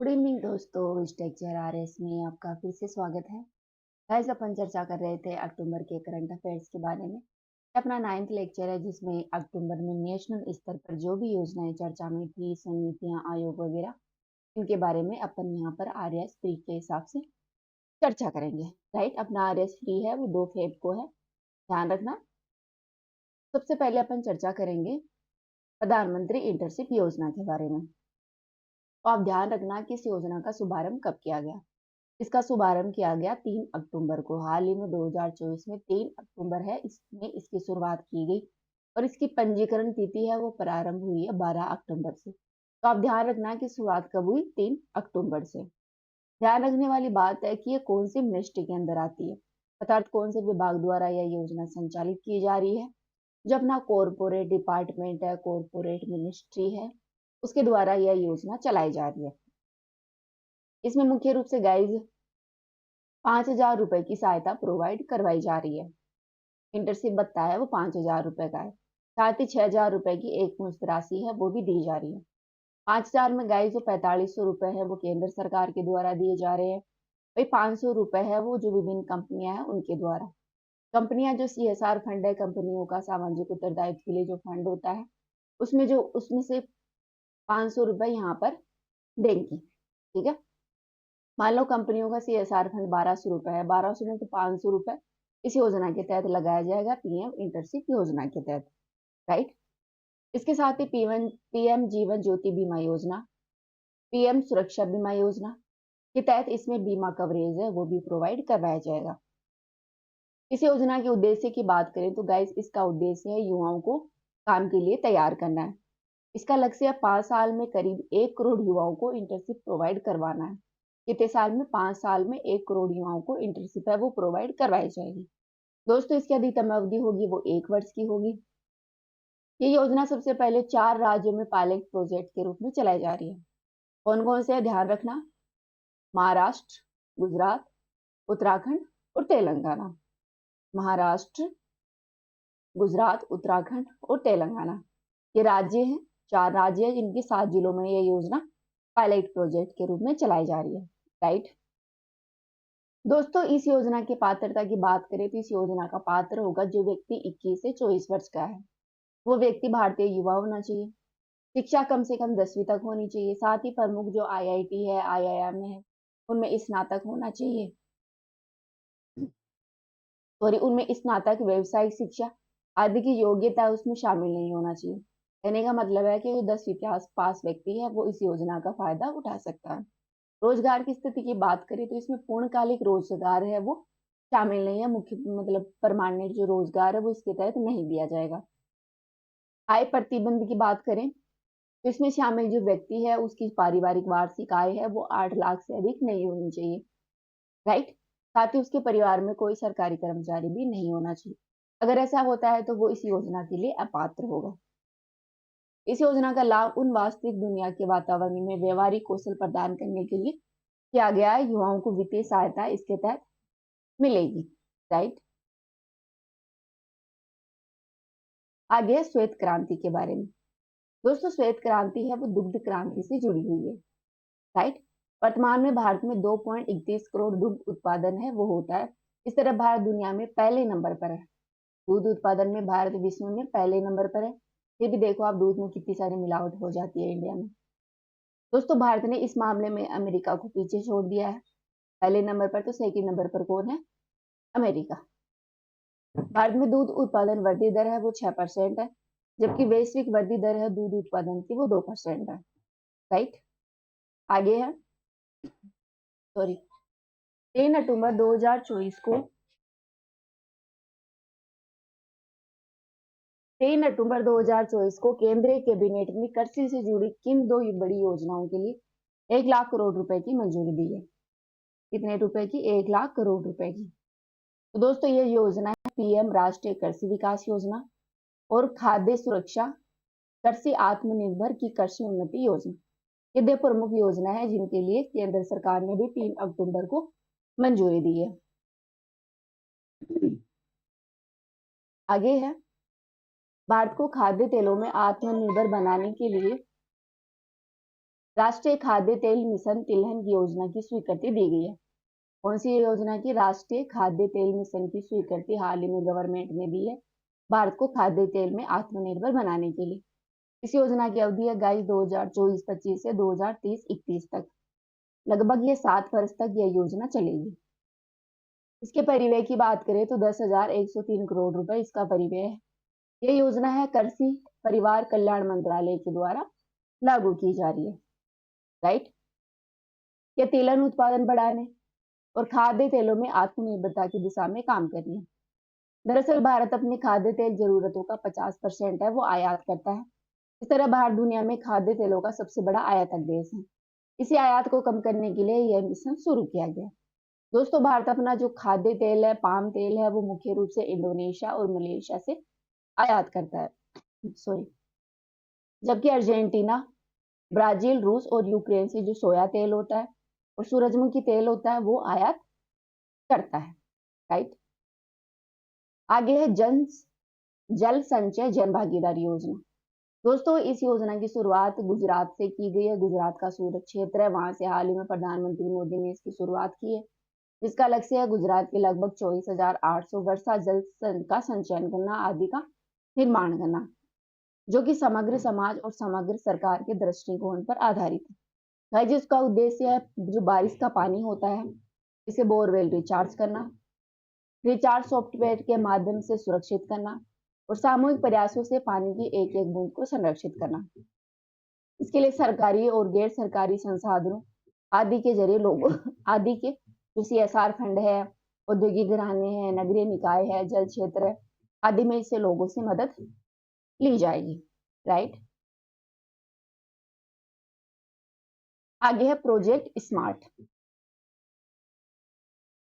Good evening दोस्तों, structure RS में आपका फिर से स्वागत है। गाइस, अपन चर्चा कर रहे थे अक्टूबर के करंट अफेयर्स के बारे में। अपना 9th लेक्चर है जिसमें अक्टूबर में नेशनल स्तर पर जो भी योजनाएं चर्चा में थी, समितियां, आयोग वगैरह, इनके बारे में अपन यहाँ पर आरएस फ्री के हिसाब से चर्चा करेंगे। राइट, अपना आरएस फ्री है वो 2 फेब को है, ध्यान रखना। सबसे पहले अपन चर्चा करेंगे प्रधानमंत्री इंटर्नशिप योजना के बारे में। तो आप ध्यान रखना कि इस योजना का शुभारंभ कब किया गया। इसका शुभारंभ किया गया 3 अक्टूबर को। हाल ही में 2024 में 3 अक्टूबर है इसमें इसकी शुरुआत की गई और इसकी पंजीकरण तिथि है वो प्रारंभ हुई है 12 अक्टूबर से। तो आप ध्यान रखना कि शुरुआत कब हुई, 3 अक्टूबर से। ध्यान रखने वाली बात है कि ये कौन सी मिनिस्ट्री के अंदर आती है, अर्थात कौन से विभाग द्वारा यह योजना संचालित की जा रही है। जो अपना कॉरपोरेट डिपार्टमेंट है, कॉरपोरेट मिनिस्ट्री है, उसके द्वारा यह योजना चलाई जा रही है। इसमें मुख्य रूप से गाइज 5,000 रुपए की सहायता प्रोवाइड करवाई जा रही है। इंटर्नशिप भत्ता है वो 5,000 रुपए का है। साथ ही 6,000 रुपए की एक मुश्त राशि है वो भी दी जा रही है। 5,000 में गाइस जो 4500 रुपए है वो केंद्र सरकार के द्वारा दिए जा रहे हैं। भाई 500 रुपए है वो जो विभिन्न कंपनियां हैं उनके द्वारा। कंपनियां जो CSR फंड है, कंपनियों का सामाजिक उत्तरदायित्व के लिए जो फंड होता है, उसमें से 500 रुपए यहाँ पर देंगी। ठीक है, मान लो कंपनियों का CSR फंड 1,200 रुपए है, 1,200 में तो 500 रुपए इस योजना के तहत लगाया जाएगा, पीएम इंटर्नशिप योजना के तहत। राइट, इसके साथ ही पीएम जीवन ज्योति बीमा योजना, पीएम सुरक्षा बीमा योजना के तहत इसमें बीमा कवरेज है वो भी प्रोवाइड करवाया जाएगा। इस योजना के उद्देश्य की बात करें तो गाइस, इसका उद्देश्य है युवाओं को काम के लिए तैयार करना है। इसका लक्ष्य है 5 साल में करीब 1 करोड़ युवाओं को इंटर्नशिप प्रोवाइड करवाना है। कितने साल में? 5 साल में 1 करोड़ युवाओं को इंटर्नशिप है वो प्रोवाइड करवाई जाएगी। दोस्तों, इसकी अधिकतम अवधि होगी वो 1 वर्ष की होगी। ये योजना सबसे पहले 4 राज्यों में पायलट प्रोजेक्ट के रूप में चलाई जा रही है। कौन कौन से है ध्यान रखना? महाराष्ट्र, गुजरात, उत्तराखंड और तेलंगाना। महाराष्ट्र, गुजरात, उत्तराखंड और तेलंगाना, ये राज्य हैं। 4 राज्य हैं जिनकी 7 जिलों में यह योजना पायलट प्रोजेक्ट के रूप में चलाई जा रही है। राइट दोस्तों, इस योजना की पात्रता की बात करें तो इस योजना का पात्र होगा जो व्यक्ति 21 से 24 वर्ष का है। वो व्यक्ति भारतीय युवा होना चाहिए। शिक्षा कम से कम 10वीं तक होनी चाहिए। साथ ही प्रमुख जो IIT है, IIM है, उनमें स्नातक होना चाहिए। सॉरी, उनमें स्नातक, व्यवसायिक शिक्षा आदि की योग्यता उसमें शामिल नहीं होना चाहिए। कहने का मतलब है कि जो 10वीं क्लास पास व्यक्ति है वो इस योजना का फायदा उठा सकता है। रोजगार की स्थिति की बात करें तो इसमें पूर्णकालिक रोजगार है वो शामिल नहीं है। मुख्य मतलब परमानेंट जो रोजगार है वो इसके तहत नहीं दिया जाएगा। आय प्रतिबंध की बात करें तो इसमें शामिल जो व्यक्ति है उसकी पारिवारिक वार्षिक आय है वो 8 लाख से अधिक नहीं होनी चाहिए। राइट, साथ ही उसके परिवार में कोई सरकारी कर्मचारी भी नहीं होना चाहिए। अगर ऐसा होता है तो वो इस योजना के लिए अपात्र होगा। इस योजना का लाभ उन वास्तविक दुनिया के वातावरण में व्यवहारिक कौशल प्रदान करने के लिए किया गया है। युवाओं को वित्तीय सहायता इसके तहत मिलेगी। राइट, आगे है श्वेत क्रांति के बारे में। दोस्तों, श्वेत क्रांति है वो दुग्ध क्रांति से जुड़ी हुई है। राइट, वर्तमान में भारत में 2.31 करोड़ दुग्ध उत्पादन है वो होता है। इस तरह भारत दुनिया में पहले नंबर पर है। दूध उत्पादन में भारत विश्व में पहले नंबर पर है। फिर भी देखो आप, दूध में कितनी सारी मिलावट हो जाती है इंडिया में। दोस्तों, भारत ने इस मामले में अमेरिका को पीछे छोड़ दिया है। पहले नंबर पर तो सेकंड नंबर पर कौन है? अमेरिका। भारत में दूध उत्पादन वृद्धि दर है वो 6% है, जबकि वैश्विक वृद्धि दर है दूध उत्पादन की वो 2% है। राइट, आगे है, सॉरी, 3 अक्टूबर 2024 को 3 अक्टूबर 2024 को केंद्रीय कैबिनेट ने कृषि से जुड़ी किन 2 बड़ी योजनाओं के लिए 1 लाख करोड़ रुपए की मंजूरी दी है? कितने रुपए की? 1 लाख करोड़ रुपए की। तो दोस्तों, ये योजना है पीएम राष्ट्रीय कृषि विकास योजना और खाद्य सुरक्षा कृषि आत्मनिर्भर की कृषि उन्नति योजना। ये 2 प्रमुख योजना है जिनके लिए केंद्र सरकार ने भी 3 अक्टूबर को मंजूरी दी है। आगे है, भारत को खाद्य तेलों में आत्मनिर्भर बनाने के लिए राष्ट्रीय खाद्य तेल मिशन तिलहन की योजना की स्वीकृति दी गई है। कौन सी योजना की? राष्ट्रीय खाद्य तेल मिशन की स्वीकृति हाल ही में गवर्नमेंट ने दी है भारत को खाद्य तेल में आत्मनिर्भर बनाने के लिए। इस योजना की अवधि है गाइस 2024-25 से 2030-31 तक। लगभग ये 7 वर्ष तक यह योजना चलेगी। इसके परिव्यय की बात करें तो 10,103 करोड़ रुपए इसका परिव्यय है। यह योजना है कृषि परिवार कल्याण मंत्रालय के द्वारा लागू की जा रही है। राइट। यह तिलहन उत्पादन बढ़ाने और खाद्य तेलों में आत्मनिर्भरता की दिशा में काम कर रही है। दरअसल भारत अपनी खाद्य तेल जरूरतों का 50% है वो आयात करता है। इस तरह भारत दुनिया में खाद्य तेलों का सबसे बड़ा आयातक देश है। इसी आयात को कम करने के लिए यह मिशन शुरू किया गया। दोस्तों, भारत अपना जो खाद्य तेल है, पाम तेल है, वो मुख्य रूप से इंडोनेशिया और मलेशिया से आयात करता है। सॉरी। जबकि अर्जेंटीना, ब्राजील, रूस और यूक्रेन से जो सोया तेल होता है और सूरजमुखी तेल होता है वो आयात करता है। राइट। आगे है जल संचय जन भागीदारी योजना। दोस्तों, इस योजना की शुरुआत गुजरात से की गई है। गुजरात का सूरत क्षेत्र है, वहां से हाल ही में प्रधानमंत्री मोदी ने इसकी शुरुआत की है, जिसका लक्ष्य है गुजरात के लगभग 24,800 वर्षा जल का संचयन करना आदि का निर्माण करना, जो कि समग्र समाज और समग्र सरकार के दृष्टिकोण पर आधारित है। जिसका उद्देश्य है जो बारिश का पानी होता है इसे बोरवेल रिचार्ज करना, रिचार्ज सॉफ्टवेयर के माध्यम से सुरक्षित करना और सामूहिक प्रयासों से पानी की एक एक बूंद को संरक्षित करना। इसके लिए सरकारी और गैर सरकारी संसाधनों आदि के जरिए लोगों आदि के जो CSR फंड है, औद्योगिक घराने हैं, नगरीय निकाय है, जल क्षेत्र है आदि में इससे लोगों से मदद ली जाएगी। राइट। आगे है प्रोजेक्ट स्मार्ट।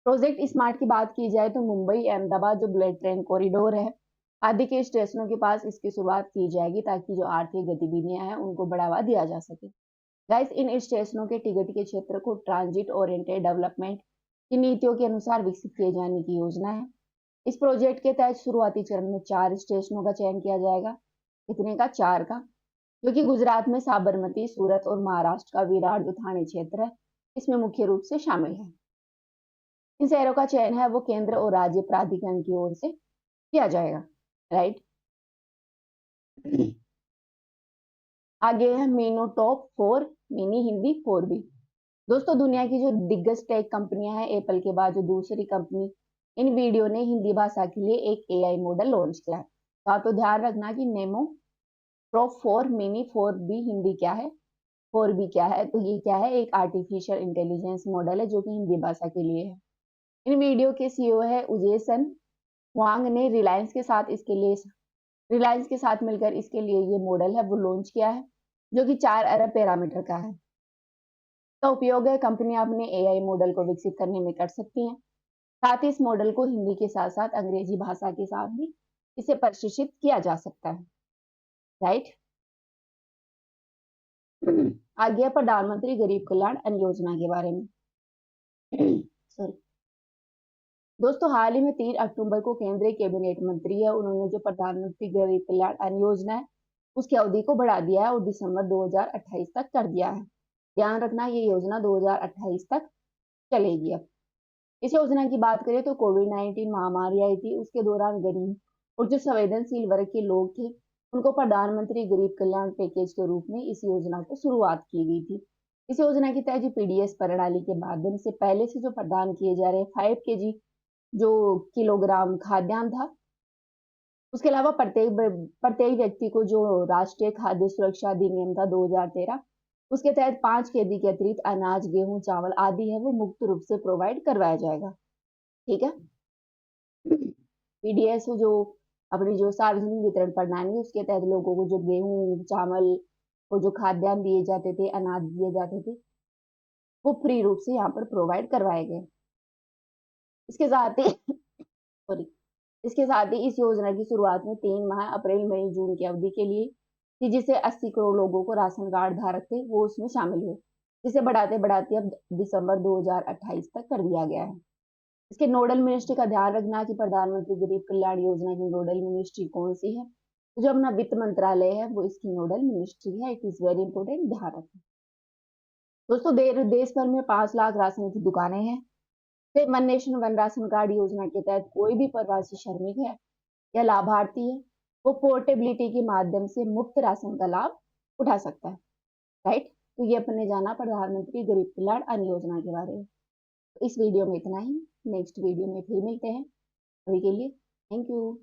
प्रोजेक्ट स्मार्ट की बात की जाए तो मुंबई अहमदाबाद जो बुलेट ट्रेन कॉरिडोर है आदि के स्टेशनों के पास इसकी शुरुआत की जाएगी ताकि जो आर्थिक गतिविधियां हैं उनको बढ़ावा दिया जा सके। गाइस, इन स्टेशनों के टिकट के क्षेत्र को ट्रांजिट ओरिएंटेड डेवलपमेंट की नीतियों के अनुसार विकसित किए जाने की योजना है। इस प्रोजेक्ट के तहत शुरुआती चरण में 4 स्टेशनों का चयन किया जाएगा। कितने का? 4 का, जो कि गुजरात में साबरमती, सूरत और महाराष्ट्र का विरार जो थाने क्षेत्र है इसमें मुख्य रूप से शामिल है। इन शहरों का चयन है वो केंद्र और राज्य प्राधिकरण की ओर से किया जाएगा। राइट। आगे है मीनो टॉप 4 मिनी हिंदी 4B। दोस्तों, दुनिया की जो दिग्गज टेक कंपनियां हैं एप्पल के बाद जो दूसरी कंपनी इन वीडियो ने हिंदी भाषा के लिए एक AI मॉडल लॉन्च किया है। तो आप तो ध्यान रखना कि Nemo top 4 mini 4B Hindi क्या है, 4B क्या है। तो ये क्या है? एक आर्टिफिशियल इंटेलिजेंस मॉडल है जो कि हिंदी भाषा के लिए है। इन वीडियो के CEO है उजेसन वांग ने रिलायंस के साथ मिलकर इसके लिए ये मॉडल है वो लॉन्च किया है, जो कि 4 अरब पैरामीटर का है। का उपयोग है कंपनी अपने AI मॉडल को विकसित करने में कर सकती हैं। साथ ही इस मॉडल को हिंदी के साथ साथ अंग्रेजी भाषा के साथ भी इसे प्रशिक्षित किया जा सकता है। राइट। आगे है प्रधानमंत्री गरीब कल्याण अन्न योजना के बारे में। सॉरी दोस्तों, हाल ही में 3 अक्टूबर को केंद्रीय कैबिनेट मंत्री है उन्होंने जो प्रधानमंत्री गरीब कल्याण अन्न योजना है उसकी अवधि को बढ़ा दिया है और दिसंबर 2028 तक कर दिया है। ध्यान रखना ये योजना 2028 तक चलेगी। अब इस योजना की बात करें तो कोविड-19 महामारी आई थी, उसके दौरान गरीब और जो संवेदनशील वर्ग के लोग थे उनको प्रधानमंत्री गरीब कल्याण पैकेज के रूप में इस योजना को शुरुआत की गई थी। इस योजना के तहत PDS प्रणाली के माध्यम से पहले से जो प्रदान किए जा रहे 5 kg जो किलोग्राम खाद्यान्न था, उसके अलावा प्रत्येक व्यक्ति को जो राष्ट्रीय खाद्य सुरक्षा अधिनियम था 2013 उसके तहत 5 kg के अतिरिक्त अनाज, गेहूं, चावल आदि है वो मुक्त रूप से प्रोवाइड करवाया जाएगा। ठीक है। PDS जो अपनी जो सार्वजनिक वितरण प्रणाली उसके तहत लोगों को जो गेहूं, चावल और जो खाद्यान्न दिए जाते थे, अनाज दिए जाते थे वो फ्री रूप से यहाँ पर प्रोवाइड करवाए गए। इसके साथ ही सॉरी इसके साथ ही इस योजना की शुरुआत में 3 माह अप्रैल, मई, जून की अवधि के लिए थी, जिसे 80 करोड़ लोगों को राशन कार्ड धारक थे वो उसमें शामिल हुए, जिसे बढ़ाते बढ़ाते अब दिसंबर 2028 तक कर दिया गया है। इसके नोडल मिनिस्ट्री का ध्यान रखना कि प्रधानमंत्री गरीब कल्याण योजना की नोडल मिनिस्ट्री कौन सी है। तो जो अपना वित्त मंत्रालय है वो इसकी नोडल मिनिस्ट्री है। इट इज वेरी इंपॉर्टेंट, ध्यान रखें। दोस्तों देश भर में 5 लाख राशन की दुकानें हैं। सिर्फ one nation one ration card योजना के तहत कोई भी प्रवासी श्रमिक है या लाभार्थी है, वो पोर्टेबिलिटी के माध्यम से मुफ्त राशन का लाभ उठा सकता है। राइट, तो ये अपने जाना प्रधानमंत्री गरीब कल्याण अन्न योजना के बारे में। तो इस वीडियो में इतना ही। नेक्स्ट वीडियो में फिर मिलते हैं। अभी के लिए थैंक यू।